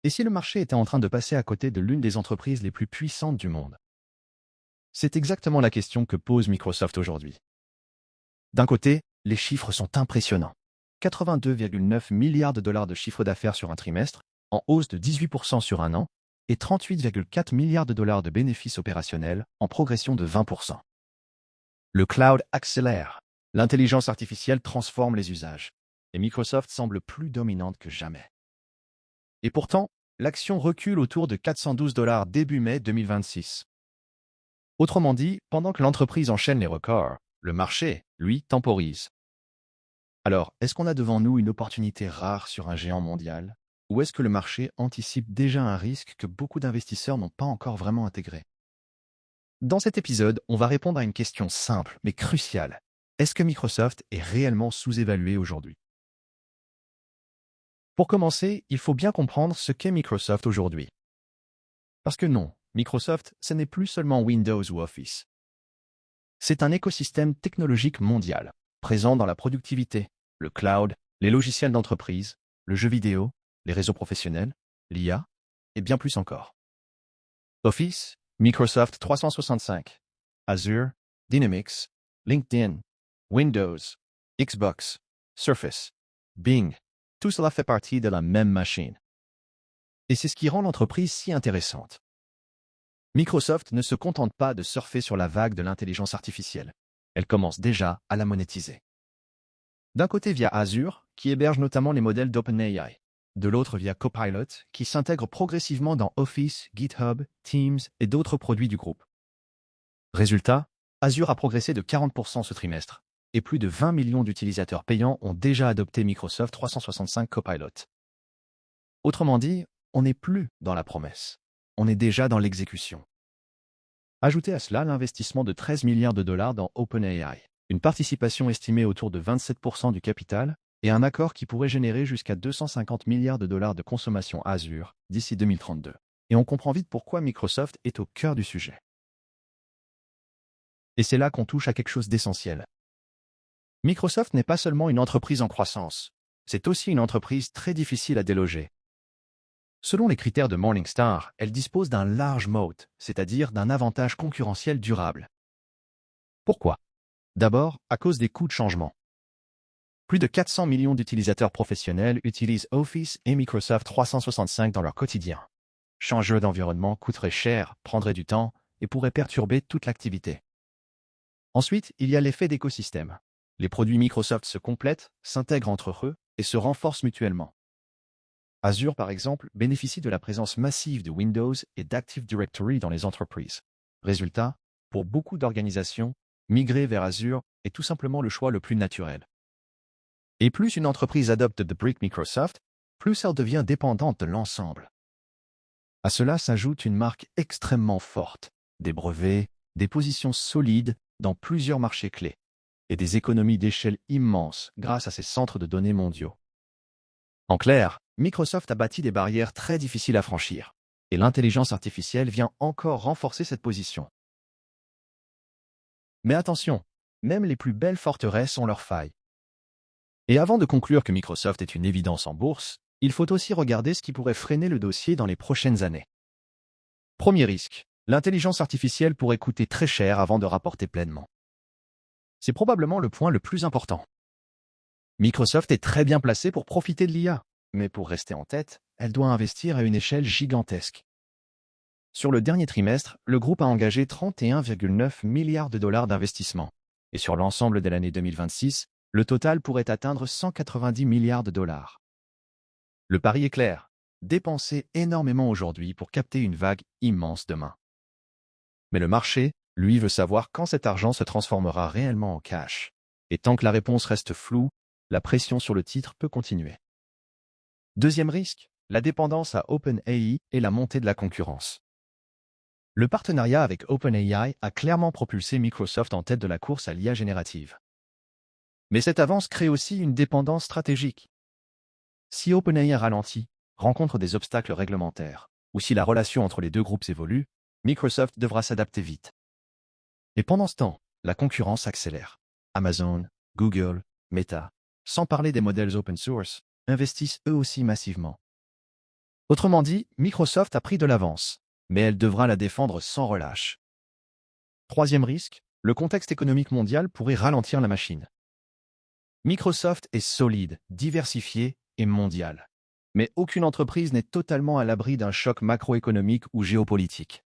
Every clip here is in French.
Et si le marché était en train de passer à côté de l'une des entreprises les plus puissantes du monde? C'est exactement la question que pose Microsoft aujourd'hui. D'un côté, les chiffres sont impressionnants. 82,9 milliards de dollars de chiffre d'affaires sur un trimestre, en hausse de 18% sur un an, et 38,4 milliards de dollars de bénéfices opérationnels, en progression de 20%. Le cloud accélère. L'intelligence artificielle transforme les usages. Et Microsoft semble plus dominante que jamais. Et pourtant, l'action recule autour de 412 dollars début mai 2026. Autrement dit, pendant que l'entreprise enchaîne les records, le marché, lui, temporise. Alors, est-ce qu'on a devant nous une opportunité rare sur un géant mondial? Ou est-ce que le marché anticipe déjà un risque que beaucoup d'investisseurs n'ont pas encore vraiment intégré? Dans cet épisode, on va répondre à une question simple mais cruciale. Est-ce que Microsoft est réellement sous-évalué aujourd'hui? Pour commencer, il faut bien comprendre ce qu'est Microsoft aujourd'hui. Parce que non, Microsoft, ce n'est plus seulement Windows ou Office. C'est un écosystème technologique mondial, présent dans la productivité, le cloud, les logiciels d'entreprise, le jeu vidéo, les réseaux professionnels, l'IA, et bien plus encore. Office, Microsoft 365, Azure, Dynamics, LinkedIn, Windows, Xbox, Surface, Bing, tout cela fait partie de la même machine. Et c'est ce qui rend l'entreprise si intéressante. Microsoft ne se contente pas de surfer sur la vague de l'intelligence artificielle. Elle commence déjà à la monétiser. D'un côté via Azure, qui héberge notamment les modèles d'OpenAI. De l'autre via Copilot, qui s'intègre progressivement dans Office, GitHub, Teams et d'autres produits du groupe. Résultat, Azure a progressé de 40% ce trimestre, et plus de 20 millions d'utilisateurs payants ont déjà adopté Microsoft 365 Copilot. Autrement dit, on n'est plus dans la promesse, on est déjà dans l'exécution. Ajoutez à cela l'investissement de 13 milliards de dollars dans OpenAI, une participation estimée autour de 27% du capital, et un accord qui pourrait générer jusqu'à 250 milliards de dollars de consommation Azure d'ici 2032. Et on comprend vite pourquoi Microsoft est au cœur du sujet. Et c'est là qu'on touche à quelque chose d'essentiel. Microsoft n'est pas seulement une entreprise en croissance, c'est aussi une entreprise très difficile à déloger. Selon les critères de Morningstar, elle dispose d'un large moat, c'est-à-dire d'un avantage concurrentiel durable. Pourquoi? D'abord, à cause des coûts de changement. Plus de 400 millions d'utilisateurs professionnels utilisent Office et Microsoft 365 dans leur quotidien. Changer d'environnement coûterait cher, prendrait du temps et pourrait perturber toute l'activité. Ensuite, il y a l'effet d'écosystème. Les produits Microsoft se complètent, s'intègrent entre eux et se renforcent mutuellement. Azure, par exemple, bénéficie de la présence massive de Windows et d'Active Directory dans les entreprises. Résultat, pour beaucoup d'organisations, migrer vers Azure est tout simplement le choix le plus naturel. Et plus une entreprise adopte The Brick Microsoft, plus elle devient dépendante de l'ensemble. À cela s'ajoute une marque extrêmement forte, des brevets, des positions solides dans plusieurs marchés clés, et des économies d'échelle immenses grâce à ses centres de données mondiaux. En clair, Microsoft a bâti des barrières très difficiles à franchir, et l'intelligence artificielle vient encore renforcer cette position. Mais attention, même les plus belles forteresses ont leurs failles. Et avant de conclure que Microsoft est une évidence en bourse, il faut aussi regarder ce qui pourrait freiner le dossier dans les prochaines années. Premier risque, l'intelligence artificielle pourrait coûter très cher avant de rapporter pleinement. C'est probablement le point le plus important. Microsoft est très bien placé pour profiter de l'IA, mais pour rester en tête, elle doit investir à une échelle gigantesque. Sur le dernier trimestre, le groupe a engagé 31,9 milliards de dollars d'investissement. Et sur l'ensemble de l'année 2026, le total pourrait atteindre 190 milliards de dollars. Le pari est clair, dépenser énormément aujourd'hui pour capter une vague immense demain. Mais le marché, lui, veut savoir quand cet argent se transformera réellement en cash. Et tant que la réponse reste floue, la pression sur le titre peut continuer. Deuxième risque, la dépendance à OpenAI et la montée de la concurrence. Le partenariat avec OpenAI a clairement propulsé Microsoft en tête de la course à l'IA générative. Mais cette avance crée aussi une dépendance stratégique. Si OpenAI ralentit, rencontre des obstacles réglementaires, ou si la relation entre les deux groupes évolue, Microsoft devra s'adapter vite. Et pendant ce temps, la concurrence accélère. Amazon, Google, Meta, sans parler des modèles open source, investissent eux aussi massivement. Autrement dit, Microsoft a pris de l'avance, mais elle devra la défendre sans relâche. Troisième risque, le contexte économique mondial pourrait ralentir la machine. Microsoft est solide, diversifié et mondial. Mais aucune entreprise n'est totalement à l'abri d'un choc macroéconomique ou géopolitique.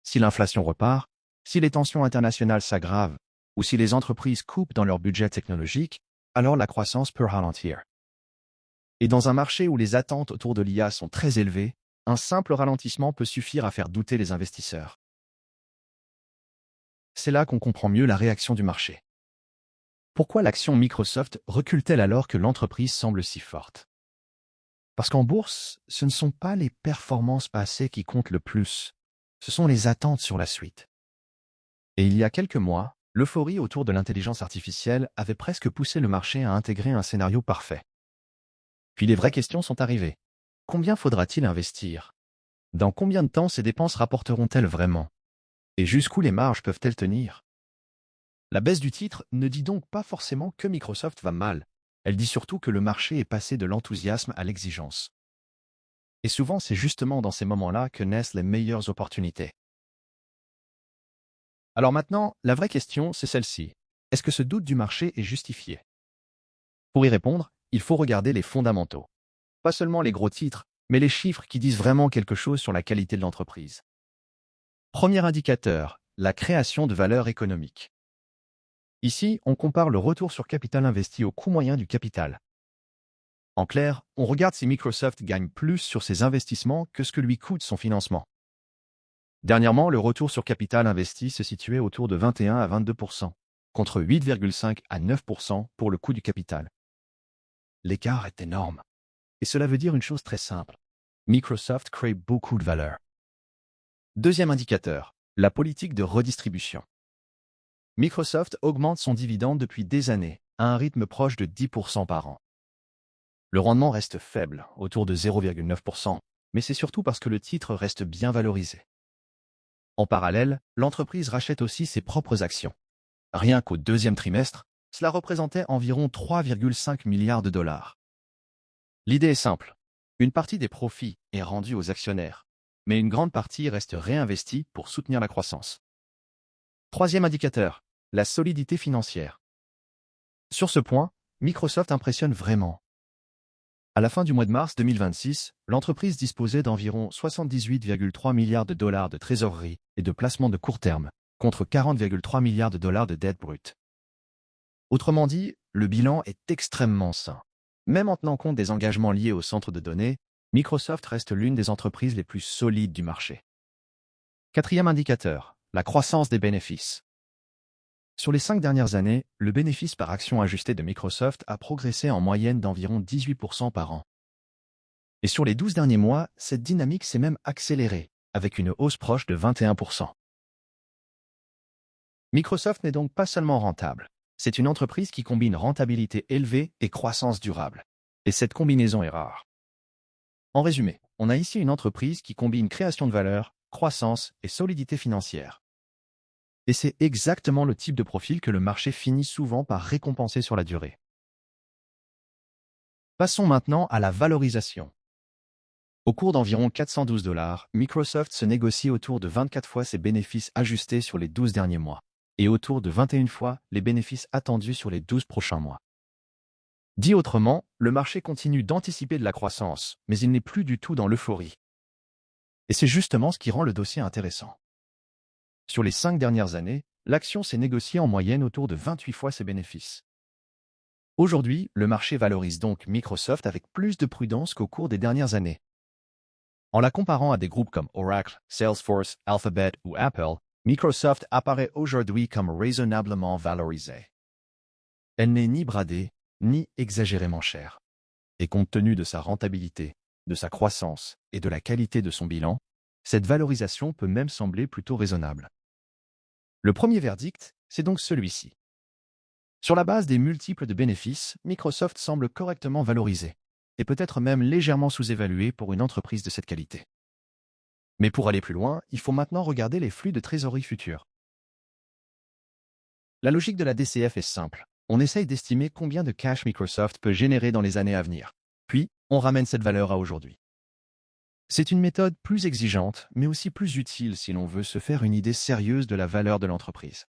Si l'inflation repart, si les tensions internationales s'aggravent, ou si les entreprises coupent dans leur budget technologique, alors la croissance peut ralentir. Et dans un marché où les attentes autour de l'IA sont très élevées, un simple ralentissement peut suffire à faire douter les investisseurs. C'est là qu'on comprend mieux la réaction du marché. Pourquoi l'action Microsoft recule-t-elle alors que l'entreprise semble si forte? Parce qu'en bourse, ce ne sont pas les performances passées qui comptent le plus, ce sont les attentes sur la suite. Et il y a quelques mois, l'euphorie autour de l'intelligence artificielle avait presque poussé le marché à intégrer un scénario parfait. Puis les vraies questions sont arrivées. Combien faudra-t-il investir? Dans combien de temps ces dépenses rapporteront-elles vraiment? Et jusqu'où les marges peuvent-elles tenir? La baisse du titre ne dit donc pas forcément que Microsoft va mal. Elle dit surtout que le marché est passé de l'enthousiasme à l'exigence. Et souvent, c'est justement dans ces moments-là que naissent les meilleures opportunités. Alors maintenant, la vraie question, c'est celle-ci. Est-ce que ce doute du marché est justifié? Pour y répondre, il faut regarder les fondamentaux. Pas seulement les gros titres, mais les chiffres qui disent vraiment quelque chose sur la qualité de l'entreprise. Premier indicateur, la création de valeur économique. Ici, on compare le retour sur capital investi au coût moyen du capital. En clair, on regarde si Microsoft gagne plus sur ses investissements que ce que lui coûte son financement. Dernièrement, le retour sur capital investi se situait autour de 21 à 22%, contre 8,5 à 9% pour le coût du capital. L'écart est énorme. Et cela veut dire une chose très simple. Microsoft crée beaucoup de valeur. Deuxième indicateur, la politique de redistribution. Microsoft augmente son dividende depuis des années, à un rythme proche de 10% par an. Le rendement reste faible, autour de 0,9%, mais c'est surtout parce que le titre reste bien valorisé. En parallèle, l'entreprise rachète aussi ses propres actions. Rien qu'au deuxième trimestre, cela représentait environ 3,5 milliards de dollars. L'idée est simple. Une partie des profits est rendue aux actionnaires, mais une grande partie reste réinvestie pour soutenir la croissance. Troisième indicateur, la solidité financière. Sur ce point, Microsoft impressionne vraiment. À la fin du mois de mars 2026, l'entreprise disposait d'environ 78,3 milliards de dollars de trésorerie et de placements de court terme, contre 40,3 milliards de dollars de dette brute. Autrement dit, le bilan est extrêmement sain. Même en tenant compte des engagements liés au centre de données, Microsoft reste l'une des entreprises les plus solides du marché. Quatrième indicateur, la croissance des bénéfices. Sur les 5 dernières années, le bénéfice par action ajusté de Microsoft a progressé en moyenne d'environ 18% par an. Et sur les 12 derniers mois, cette dynamique s'est même accélérée, avec une hausse proche de 21%. Microsoft n'est donc pas seulement rentable, c'est une entreprise qui combine rentabilité élevée et croissance durable. Et cette combinaison est rare. En résumé, on a ici une entreprise qui combine création de valeur, croissance et solidité financière. Et c'est exactement le type de profil que le marché finit souvent par récompenser sur la durée. Passons maintenant à la valorisation. Au cours d'environ 412 $, Microsoft se négocie autour de 24 fois ses bénéfices ajustés sur les 12 derniers mois, et autour de 21 fois les bénéfices attendus sur les 12 prochains mois. Dit autrement, le marché continue d'anticiper de la croissance, mais il n'est plus du tout dans l'euphorie. Et c'est justement ce qui rend le dossier intéressant. Sur les 5 dernières années, l'action s'est négociée en moyenne autour de 28 fois ses bénéfices. Aujourd'hui, le marché valorise donc Microsoft avec plus de prudence qu'au cours des dernières années. En la comparant à des groupes comme Oracle, Salesforce, Alphabet ou Apple, Microsoft apparaît aujourd'hui comme raisonnablement valorisée. Elle n'est ni bradée, ni exagérément chère. Et compte tenu de sa rentabilité, de sa croissance et de la qualité de son bilan, cette valorisation peut même sembler plutôt raisonnable. Le premier verdict, c'est donc celui-ci. Sur la base des multiples de bénéfices, Microsoft semble correctement valorisé, et peut-être même légèrement sous-évalué pour une entreprise de cette qualité. Mais pour aller plus loin, il faut maintenant regarder les flux de trésorerie futurs. La logique de la DCF est simple. On essaye d'estimer combien de cash Microsoft peut générer dans les années à venir. Puis, on ramène cette valeur à aujourd'hui. C'est une méthode plus exigeante, mais aussi plus utile si l'on veut se faire une idée sérieuse de la valeur de l'entreprise.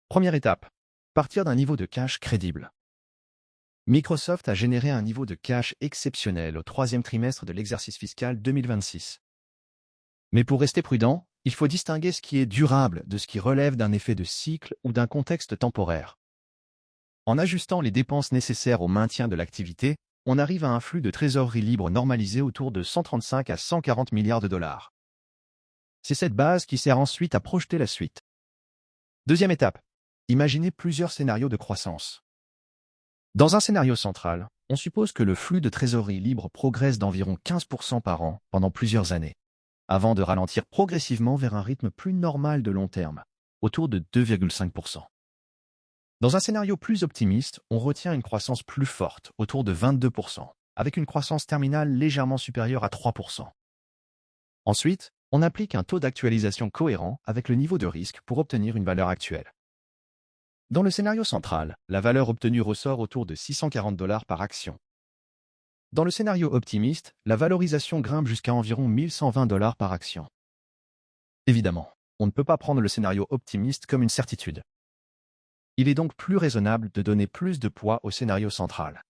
Première étape, partir d'un niveau de cash crédible. Microsoft a généré un niveau de cash exceptionnel au troisième trimestre de l'exercice fiscal 2026. Mais pour rester prudent, il faut distinguer ce qui est durable de ce qui relève d'un effet de cycle ou d'un contexte temporaire. En ajustant les dépenses nécessaires au maintien de l'activité, on arrive à un flux de trésorerie libre normalisé autour de 135 à 140 milliards de dollars. C'est cette base qui sert ensuite à projeter la suite. Deuxième étape, imaginez plusieurs scénarios de croissance. Dans un scénario central, on suppose que le flux de trésorerie libre progresse d'environ 15% par an pendant plusieurs années, avant de ralentir progressivement vers un rythme plus normal de long terme, autour de 2,5%. Dans un scénario plus optimiste, on retient une croissance plus forte, autour de 22%, avec une croissance terminale légèrement supérieure à 3%. Ensuite, on applique un taux d'actualisation cohérent avec le niveau de risque pour obtenir une valeur actuelle. Dans le scénario central, la valeur obtenue ressort autour de 640 dollars par action. Dans le scénario optimiste, la valorisation grimpe jusqu'à environ 1120 dollars par action. Évidemment, on ne peut pas prendre le scénario optimiste comme une certitude. Il est donc plus raisonnable de donner plus de poids au scénario central.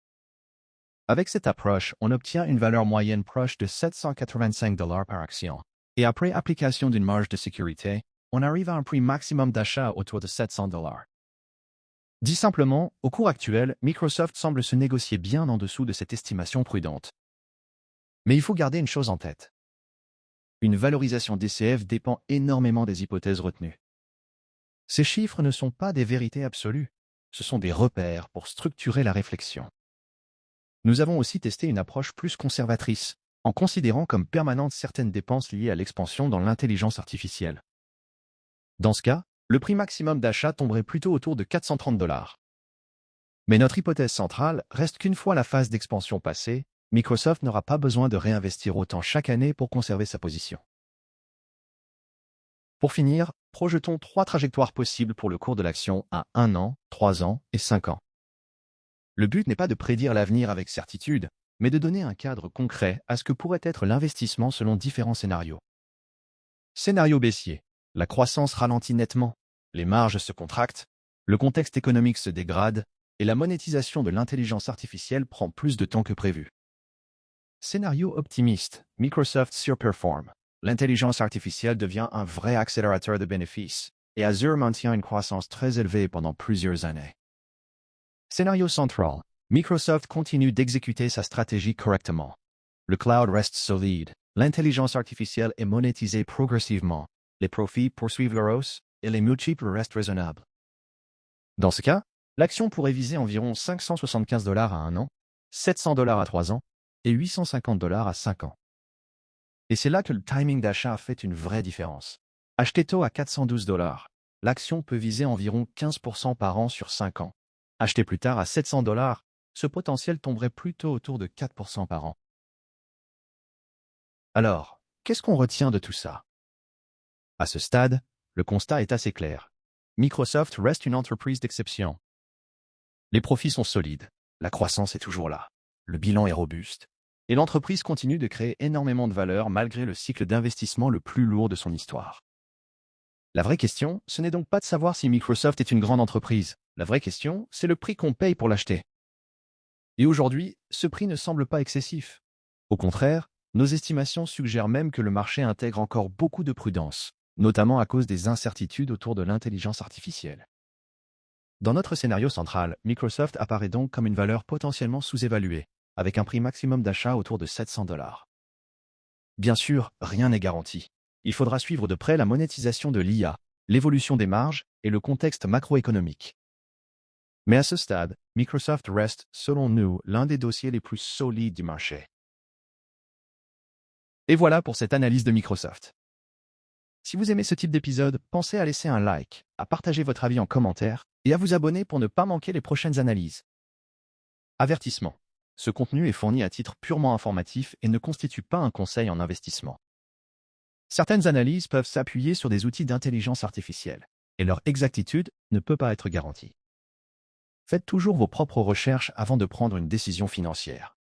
Avec cette approche, on obtient une valeur moyenne proche de 785 dollars par action. Et après application d'une marge de sécurité, on arrive à un prix maximum d'achat autour de 700 dollars. Dit simplement, au cours actuel, Microsoft semble se négocier bien en dessous de cette estimation prudente. Mais il faut garder une chose en tête. Une valorisation DCF dépend énormément des hypothèses retenues. Ces chiffres ne sont pas des vérités absolues, ce sont des repères pour structurer la réflexion. Nous avons aussi testé une approche plus conservatrice, en considérant comme permanentes certaines dépenses liées à l'expansion dans l'intelligence artificielle. Dans ce cas, le prix maximum d'achat tomberait plutôt autour de 430 dollars. Mais notre hypothèse centrale reste qu'une fois la phase d'expansion passée, Microsoft n'aura pas besoin de réinvestir autant chaque année pour conserver sa position. Pour finir, projetons 3 trajectoires possibles pour le cours de l'action à 1 an, 3 ans et 5 ans. Le but n'est pas de prédire l'avenir avec certitude, mais de donner un cadre concret à ce que pourrait être l'investissement selon différents scénarios. Scénario baissier. La croissance ralentit nettement, les marges se contractent, le contexte économique se dégrade et la monétisation de l'intelligence artificielle prend plus de temps que prévu. Scénario optimiste. Microsoft surperforme. L'intelligence artificielle devient un vrai accélérateur de bénéfices et Azure maintient une croissance très élevée pendant plusieurs années. Scénario central. Microsoft continue d'exécuter sa stratégie correctement. Le cloud reste solide, l'intelligence artificielle est monétisée progressivement, les profits poursuivent leur hausse et les multiples restent raisonnables. Dans ce cas, l'action pourrait viser environ 575 dollars à 1 an, 700 dollars à 3 ans et 850 dollars à 5 ans. Et c'est là que le timing d'achat fait une vraie différence. Acheter tôt à 412 dollars, l'action peut viser environ 15% par an sur 5 ans. Acheter plus tard à 700 dollars, ce potentiel tomberait plutôt autour de 4% par an. Alors, qu'est-ce qu'on retient de tout ça? À ce stade, le constat est assez clair. Microsoft reste une entreprise d'exception. Les profits sont solides, la croissance est toujours là, le bilan est robuste, et l'entreprise continue de créer énormément de valeur malgré le cycle d'investissement le plus lourd de son histoire. La vraie question, ce n'est donc pas de savoir si Microsoft est une grande entreprise. La vraie question, c'est le prix qu'on paye pour l'acheter. Et aujourd'hui, ce prix ne semble pas excessif. Au contraire, nos estimations suggèrent même que le marché intègre encore beaucoup de prudence, notamment à cause des incertitudes autour de l'intelligence artificielle. Dans notre scénario central, Microsoft apparaît donc comme une valeur potentiellement sous-évaluée, avec un prix maximum d'achat autour de 700 dollars. Bien sûr, rien n'est garanti. Il faudra suivre de près la monétisation de l'IA, l'évolution des marges et le contexte macroéconomique. Mais à ce stade, Microsoft reste, selon nous, l'un des dossiers les plus solides du marché. Et voilà pour cette analyse de Microsoft. Si vous aimez ce type d'épisode, pensez à laisser un like, à partager votre avis en commentaire et à vous abonner pour ne pas manquer les prochaines analyses. Avertissement. Ce contenu est fourni à titre purement informatif et ne constitue pas un conseil en investissement. Certaines analyses peuvent s'appuyer sur des outils d'intelligence artificielle, et leur exactitude ne peut pas être garantie. Faites toujours vos propres recherches avant de prendre une décision financière.